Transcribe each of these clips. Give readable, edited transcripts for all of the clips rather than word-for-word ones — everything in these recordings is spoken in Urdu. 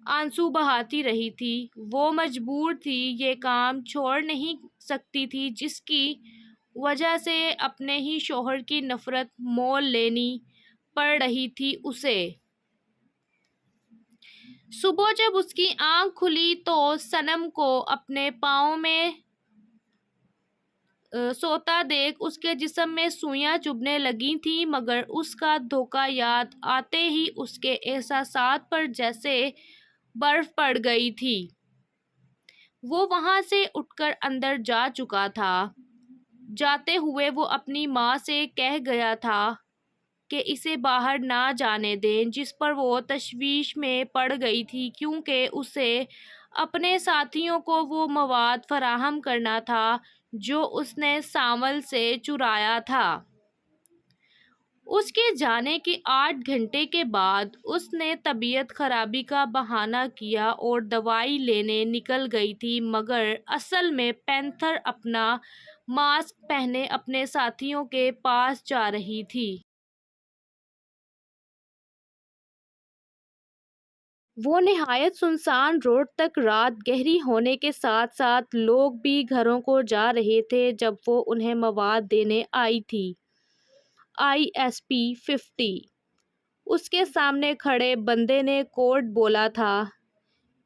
آنسو بہاتی رہی تھی۔ وہ مجبور تھی، یہ کام چھوڑ نہیں سکتی تھی جس کی وجہ سے اپنے ہی شوہر کی نفرت مول لینی پڑ رہی تھی اسے۔ صبح جب اس کی آنکھ کھلی تو صنم کو اپنے پاؤں میں سوتا دیکھ اس کے جسم میں سوئیاں چبھنے لگی تھیں، مگر اس کا دھوکہ یاد آتے ہی اس کے احساسات پر جیسے برف پڑ گئی تھی۔ وہ وہاں سے اٹھ کر اندر جا چکا تھا۔ جاتے ہوئے وہ اپنی ماں سے کہہ گیا تھا کہ اسے باہر نہ جانے دیں، جس پر وہ تشویش میں پڑ گئی تھی کیونکہ اسے اپنے ساتھیوں کو وہ مواد فراہم کرنا تھا جو اس نے سانول سے چرایا تھا۔ اس کے جانے کے 8 گھنٹے کے بعد اس نے طبیعت خرابی کا بہانہ کیا اور دوائی لینے نکل گئی تھی، مگر اصل میں پینتھر اپنا ماسک پہنے اپنے ساتھیوں کے پاس جا رہی تھی۔ وہ نہایت سنسان روڈ تک رات گہری ہونے کے ساتھ ساتھ لوگ بھی گھروں کو جا رہے تھے جب وہ انہیں مواد دینے آئی تھی۔ ISP-50 اس کے سامنے کھڑے بندے نے کوڈ بولا تھا،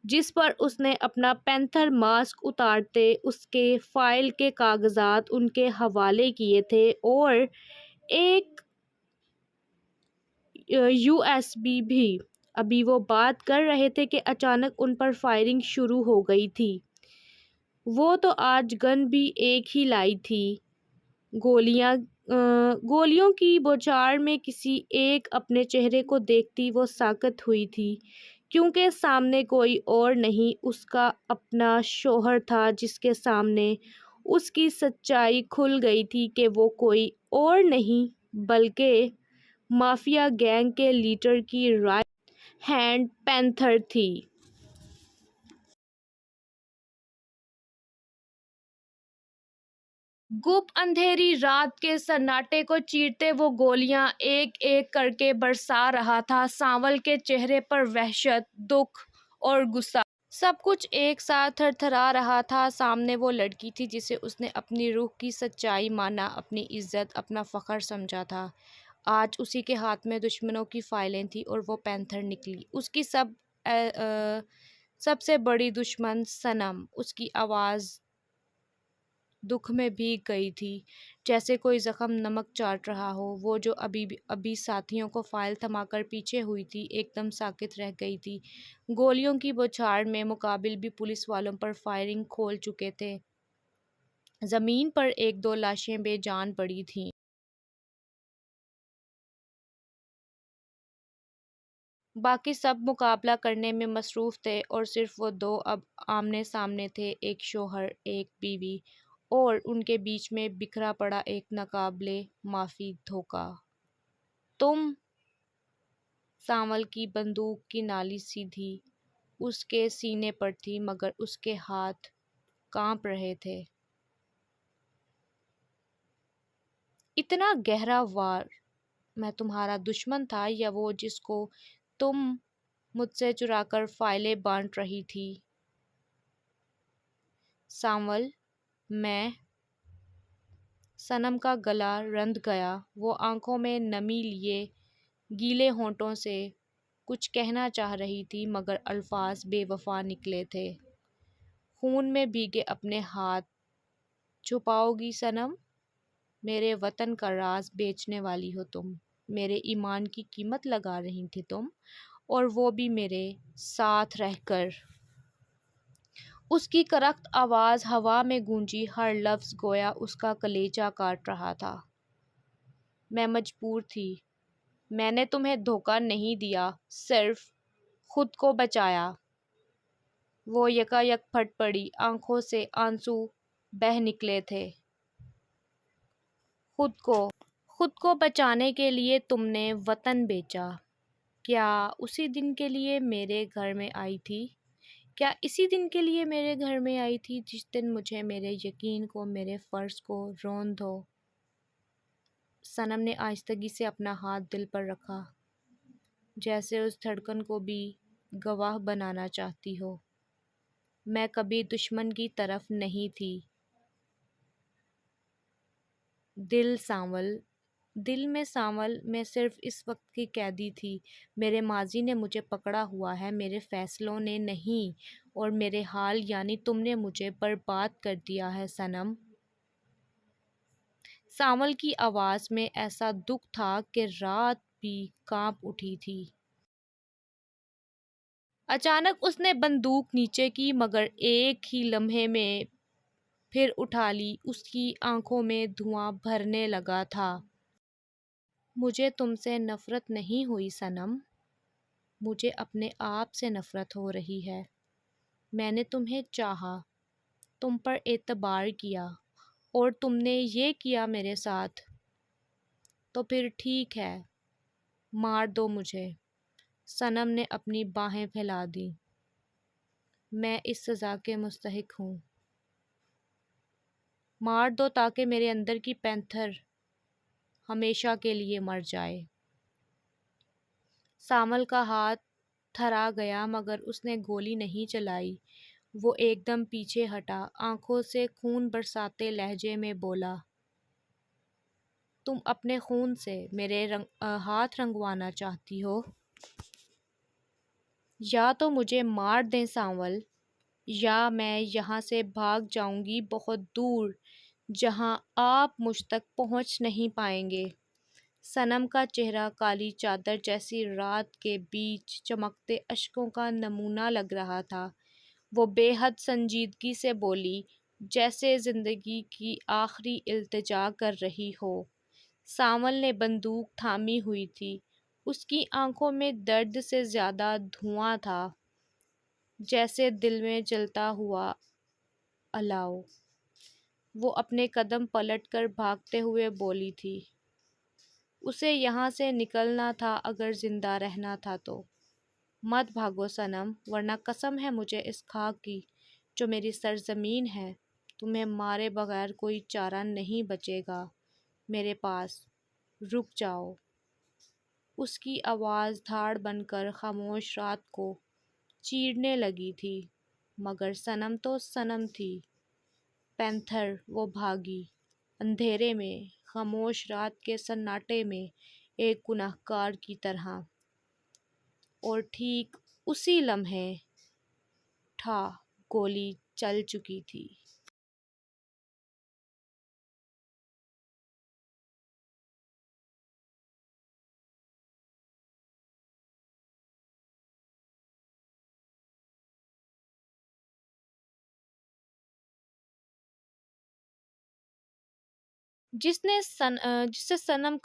جس پر اس نے اپنا پینتھر ماسک اتارتے اس کے فائل کے کاغذات ان کے حوالے کیے تھے اور ایک USB بھی۔ ابھی وہ بات کر رہے تھے کہ اچانک ان پر فائرنگ شروع ہو گئی تھی۔ وہ تو آج گن بھی ایک ہی لائی تھی۔ گولیوں کی بوچھار میں کسی ایک اپنے چہرے کو دیکھتی وہ ساکت ہوئی تھی، کیونکہ سامنے کوئی اور نہیں، اس کا اپنا شوہر تھا جس کے سامنے اس کی سچائی کھل گئی تھی کہ وہ کوئی اور نہیں بلکہ مافیا گینگ کے لیڈر کی رائٹ ہینڈ پینتھر تھی۔ گپ اندھیری رات کے سناٹے کو چیرتے وہ گولیاں ایک ایک کر کے برسا رہا تھا۔ سانول کے چہرے پر وحشت، دکھ اور غصہ، سب کچھ ایک ساتھ تھر تھرا رہا تھا۔ سامنے وہ لڑکی تھی جسے اس نے اپنی روح کی سچائی مانا، اپنی عزت، اپنا فخر سمجھا تھا۔ آج اسی کے ہاتھ میں دشمنوں کی فائلیں تھیں اور وہ پینتھر نکلی، اس کی سب سے بڑی دشمن صنم۔ اس کی آواز دکھ میں بھیگ گئی تھی، جیسے کوئی زخم نمک چاٹ رہا ہو۔ وہ جو ابھی ساتھیوں کو فائل تھما کر پیچھے ہوئی تھی، ایک دم ساکت رہ گئی تھی۔ گولیوں کی بوچھار میں مقابل بھی پولیس والوں پر فائرنگ کھول چکے تھے۔ زمین پر ایک دو لاشیں بے جان پڑی تھیں۔ باقی سب مقابلہ کرنے میں مصروف تھے اور صرف وہ دو اب آمنے سامنے تھے، ایک شوہر، ایک بیوی، اور ان کے بیچ میں بکھرا پڑا ایک ناقابل معافی دھوکہ۔ تم؟ سانول کی بندوق کی نالی سیدھی اس کے سینے پر تھی، مگر اس کے ہاتھ کانپ رہے تھے۔ اتنا گہرا وار میں تمہارا دشمن تھا یا وہ جس کو تم مجھ سے چرا کر فائلیں بانٹ رہی تھی؟ سانول، میں۔ صنم کا گلا رند گیا۔ وہ آنکھوں میں نمی لیے گیلے ہونٹوں سے کچھ کہنا چاہ رہی تھی، مگر الفاظ بے وفا نکلے تھے۔ خون میں بھیگے اپنے ہاتھ چھپاؤ گی صنم؟ میرے وطن کا راز بیچنے والی ہو تم، میرے ایمان کی قیمت لگا رہی تھی تم، اور وہ بھی میرے ساتھ رہ کر۔ اس کی کرخت آواز ہوا میں گونجی، ہر لفظ گویا اس کا کلیجہ کاٹ رہا تھا۔ میں مجبور تھی، میں نے تمہیں دھوکہ نہیں دیا، صرف خود کو بچایا۔ وہ یکایک پھٹ پڑی، آنکھوں سے آنسو بہہ نکلے تھے۔ خود کو بچانے کے لیے تم نے وطن بیچا؟ کیا اسی دن کے لیے میرے گھر میں آئی تھی؟ کیا اسی دن کے لیے میرے گھر میں آئی تھی جس دن مجھے، میرے یقین کو، میرے فرض کو روند ہو؟ صنم نے آہستگی سے اپنا ہاتھ دل پر رکھا، جیسے اس دھڑکن کو بھی گواہ بنانا چاہتی ہو۔ میں کبھی دشمن کی طرف نہیں تھی۔ دل سانول، دل میں سانول، میں صرف اس وقت کی قیدی تھی۔ میرے ماضی نے مجھے پکڑا ہوا ہے، میرے فیصلوں نے نہیں، اور میرے حال یعنی تم نے مجھے برباد کر دیا ہے صنم۔ سانول کی آواز میں ایسا دکھ تھا کہ رات بھی کانپ اٹھی تھی۔ اچانک اس نے بندوق نیچے کی، مگر ایک ہی لمحے میں پھر اٹھا لی۔ اس کی آنکھوں میں دھواں بھرنے لگا تھا۔ مجھے تم سے نفرت نہیں ہوئی صنم، مجھے اپنے آپ سے نفرت ہو رہی ہے۔ میں نے تمہیں چاہا، تم پر اعتبار کیا، اور تم نے یہ کیا میرے ساتھ۔ تو پھر ٹھیک ہے، مار دو مجھے۔ صنم نے اپنی باہیں پھیلا دیں۔ میں اس سزا کے مستحق ہوں۔ مار دو تاکہ میرے اندر کی پینتھر ہمیشہ کے لیے مر جائے۔ سانول کا ہاتھ تھرا گیا، مگر اس نے گولی نہیں چلائی۔ وہ ایک دم پیچھے ہٹا، آنکھوں سے خون برساتے لہجے میں بولا، تم اپنے خون سے میرے ہاتھ رنگوانا چاہتی ہو؟ یا تو مجھے مار دیں سانول، یا میں یہاں سے بھاگ جاؤں گی بہت دور، جہاں آپ مجھ تک پہنچ نہیں پائیں گے۔ صنم کا چہرہ کالی چادر جیسی رات کے بیچ چمکتے اشکوں کا نمونہ لگ رہا تھا۔ وہ بے حد سنجیدگی سے بولی، جیسے زندگی کی آخری التجا کر رہی ہو۔ سانول نے بندوق تھامی ہوئی تھی۔ اس کی آنکھوں میں درد سے زیادہ دھواں تھا، جیسے دل میں جلتا ہوا الاؤ۔ وہ اپنے قدم پلٹ کر بھاگتے ہوئے بولی تھی، اسے یہاں سے نکلنا تھا اگر زندہ رہنا تھا تو۔ مت بھاگو صنم، ورنہ قسم ہے مجھے اس خاک کی جو میری سرزمین ہے، تمہیں مارے بغیر کوئی چارہ نہیں بچے گا میرے پاس۔ رک جاؤ۔ اس کی آواز دھاڑ بن کر خاموش رات کو چیرنے لگی تھی، مگر صنم تو صنم تھی۔ پینتھر وہ بھاگی، اندھیرے میں، خاموش رات کے سناٹے میں، ایک گنہگار کی طرح۔ اور ٹھیک اسی لمحے ٹھا گولی چل چکی تھی۔ جسے صنم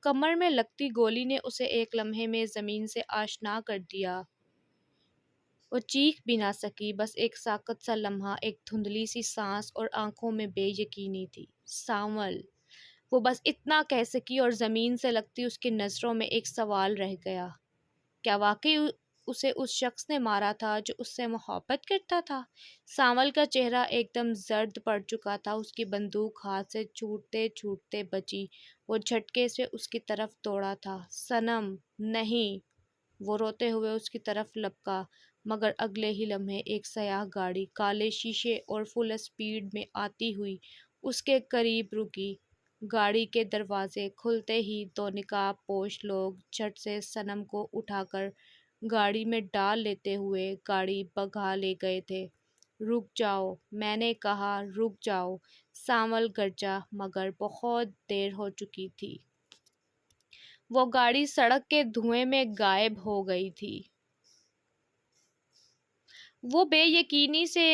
کمر میں لگتی گولی نے اسے ایک لمحے میں زمین سے آشنا کر دیا۔ وہ چیخ بھی نہ سکی، بس ایک ساکت سا لمحہ، ایک دھندلی سی سانس، اور آنکھوں میں بے یقینی تھی۔ سانول! وہ بس اتنا کہہ سکی، اور زمین سے لگتی اس کی نظروں میں ایک سوال رہ گیا، کیا واقعی اسے اس شخص نے مارا تھا جو اس سے محبت کرتا تھا؟ سانول کا چہرہ ایک دم زرد پڑ چکا تھا، اس کی بندوق ہاتھ سے چھوٹتے چھوٹتے بچی۔ وہ جھٹکے سے اس کی طرف دوڑا تھا۔ صنم! نہیں! وہ روتے ہوئے اس کی طرف لپکا، مگر اگلے ہی لمحے ایک سیاہ گاڑی کالے شیشے اور فل اسپیڈ میں آتی ہوئی اس کے قریب رکی۔ گاڑی کے دروازے کھلتے ہی دو نقاب پوش لوگ جھٹ سے صنم کو اٹھا کر گاڑی میں ڈال لیتے ہوئے گاڑی بھگا لے گئے تھے۔ رک جاؤ، میں نے کہا رک جاؤ، سانول گرجا، مگر بہت دیر ہو چکی تھی۔ وہ گاڑی سڑک کے دھوئیں میں غائب ہو گئی تھی۔ وہ بے یقینی سے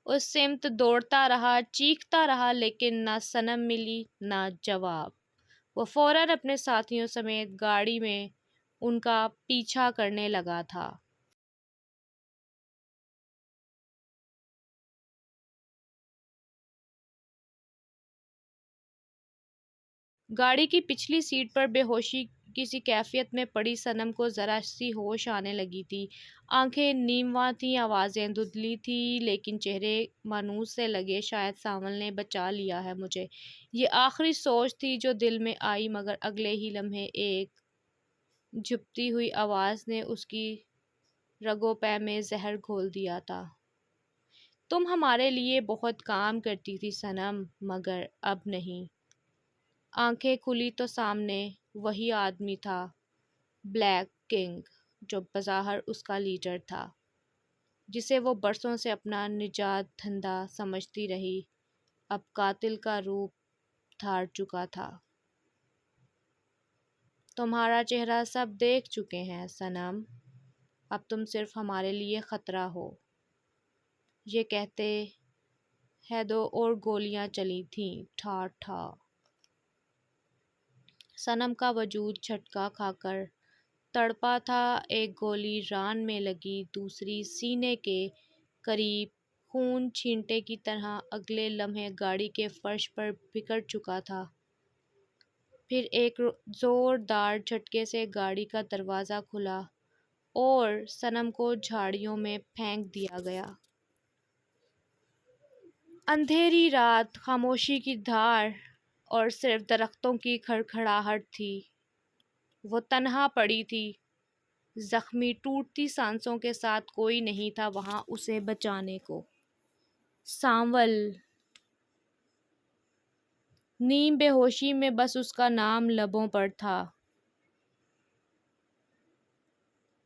اس سمت دوڑتا رہا، چیختا رہا، لیکن نہ صنم ملی نہ جواب۔ وہ فوراً اپنے ساتھیوں سمیت گاڑی میں ان کا پیچھا کرنے لگا تھا۔ گاڑی کی پچھلی سیٹ پر بے ہوشی کی سی کیفیت میں پڑی صنم کو ذرا سی ہوش آنے لگی تھی۔ آنکھیں نیمواں تھیں، آوازیں دھندلی تھیں، لیکن چہرے مانوس سے لگے، شاید سانول نے بچا لیا ہے مجھے، یہ آخری سوچ تھی جو دل میں آئی، مگر اگلے ہی لمحے ایک جھپتی ہوئی آواز نے اس کی رگوں پہ میں زہر گھول دیا تھا۔ تم ہمارے لیے بہت کام کرتی تھی صنم، مگر اب نہیں۔ آنکھیں کھلی تو سامنے وہی آدمی تھا، بلیک کنگ، جو بظاہر اس کا لیڈر تھا، جسے وہ برسوں سے اپنا نجات دھندہ سمجھتی رہی، اب قاتل کا روپ دھار چکا تھا۔ تمہارا چہرہ سب دیکھ چکے ہیں صنم، اب تم صرف ہمارے لیے خطرہ ہو۔ یہ کہتے ہے دو اور گولیاں چلی تھیں، ٹھا ٹھا۔ صنم کا وجود جھٹکا کھا کر تڑپا تھا، ایک گولی ران میں لگی، دوسری سینے کے قریب خون چھینٹے کی طرح اگلے لمحے گاڑی کے فرش پر بکھر چکا تھا۔ پھر ایک زوردار جھٹکے سے گاڑی کا دروازہ کھلا اور صنم کو جھاڑیوں میں پھینک دیا گیا۔ اندھیری رات، خاموشی کی دھار اور صرف درختوں کی کھڑکھڑاہٹ تھی۔ وہ تنہا پڑی تھی، زخمی ٹوٹتی سانسوں کے ساتھ، کوئی نہیں تھا وہاں اسے بچانے کو۔ سانول، نیم بے ہوشی میں بس اس کا نام لبوں پر تھا،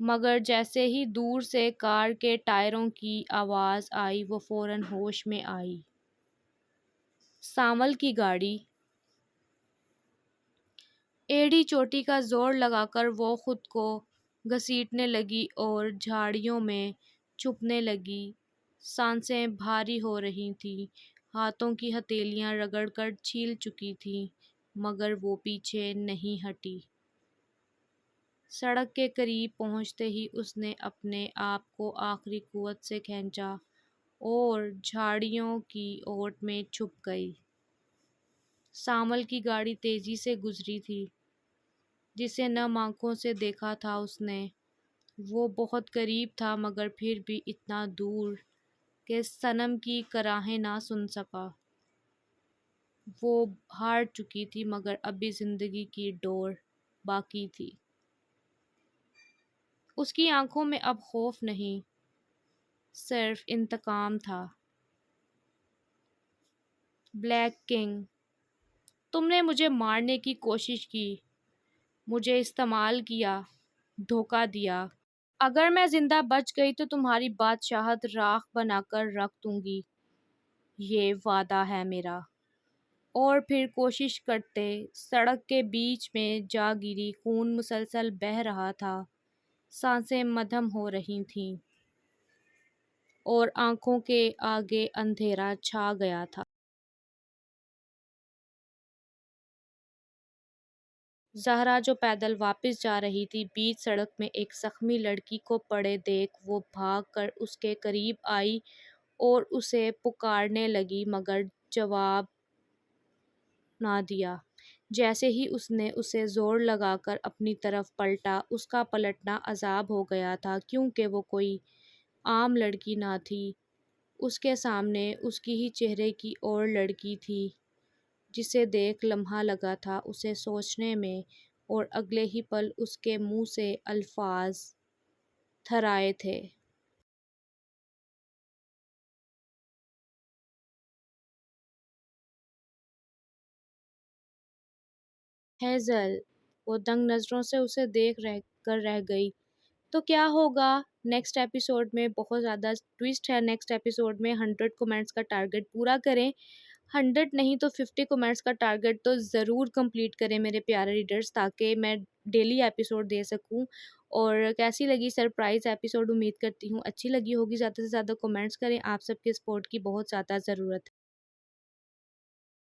مگر جیسے ہی دور سے کار کے ٹائروں کی آواز آئی وہ فوراً ہوش میں آئی۔ سانول کی گاڑی۔ ایڑی چوٹی کا زور لگا کر وہ خود کو گھسیٹنے لگی اور جھاڑیوں میں چھپنے لگی۔ سانسیں بھاری ہو رہی تھیں، ہاتھوں کی ہتھیلیاں رگڑ کر چھیل چکی تھیں، مگر وہ پیچھے نہیں ہٹی۔ سڑک کے قریب پہنچتے ہی اس نے اپنے آپ کو آخری قوت سے کھینچا اور جھاڑیوں کی اوٹ میں چھپ گئی۔ سانول کی گاڑی تیزی سے گزری تھی، جسے نم آنکھوں سے دیکھا تھا اس نے۔ وہ بہت قریب تھا، مگر پھر بھی اتنا دور کہ صنم کی کراہیں نہ سن سکا۔ وہ ہار چکی تھی، مگر ابھی زندگی کی ڈور باقی تھی۔ اس کی آنکھوں میں اب خوف نہیں، صرف انتقام تھا۔ بلیک کنگ، تم نے مجھے مارنے کی کوشش کی، مجھے استعمال کیا، دھوکہ دیا۔ اگر میں زندہ بچ گئی تو تمہاری بادشاہت راکھ بنا کر رکھ دوں گی، یہ وعدہ ہے میرا۔ اور پھر کوشش کرتے سڑک کے بیچ میں جا گری، خون مسلسل بہہ رہا تھا، سانسیں مدھم ہو رہی تھیں اور آنکھوں کے آگے اندھیرا چھا گیا تھا۔ زہرا جو پیدل واپس جا رہی تھی، بیچ سڑک میں ایک زخمی لڑکی کو پڑے دیکھ وہ بھاگ کر اس کے قریب آئی اور اسے پکارنے لگی، مگر جواب نہ دیا۔ جیسے ہی اس نے اسے زور لگا کر اپنی طرف پلٹا، اس کا پلٹنا عذاب ہو گیا تھا، کیونکہ وہ کوئی عام لڑکی نہ تھی۔ اس کے سامنے اس کی ہی چہرے کی اور لڑکی تھی، جسے دیکھ لمحہ لگا تھا اسے سوچنے میں، اور اگلے ہی پل اس کے منہ سے الفاظ تھرائے تھے۔ ہیزل، وہ دنگ نظروں سے اسے دیکھ رہ گئی۔ تو کیا ہوگا نیکسٹ ایپیسوڈ میں؟ بہت زیادہ ٹویسٹ ہے نیکسٹ ایپیسوڈ میں۔ 100 کمنٹس کا ٹارگٹ پورا کریں، 100 نہیں تو 50 کمنٹس کا ٹارگٹ تو ضرور کمپلیٹ کریں میرے پیارے ریڈرز، تاکہ میں ڈیلی ایپیسوڈ دے سکوں۔ اور کیسی لگی سرپرائز ایپیسوڈ؟ امید کرتی ہوں اچھی لگی ہوگی۔ زیادہ سے زیادہ کمنٹس کریں، آپ سب کے سپورٹ کی بہت زیادہ ضرورت ہے۔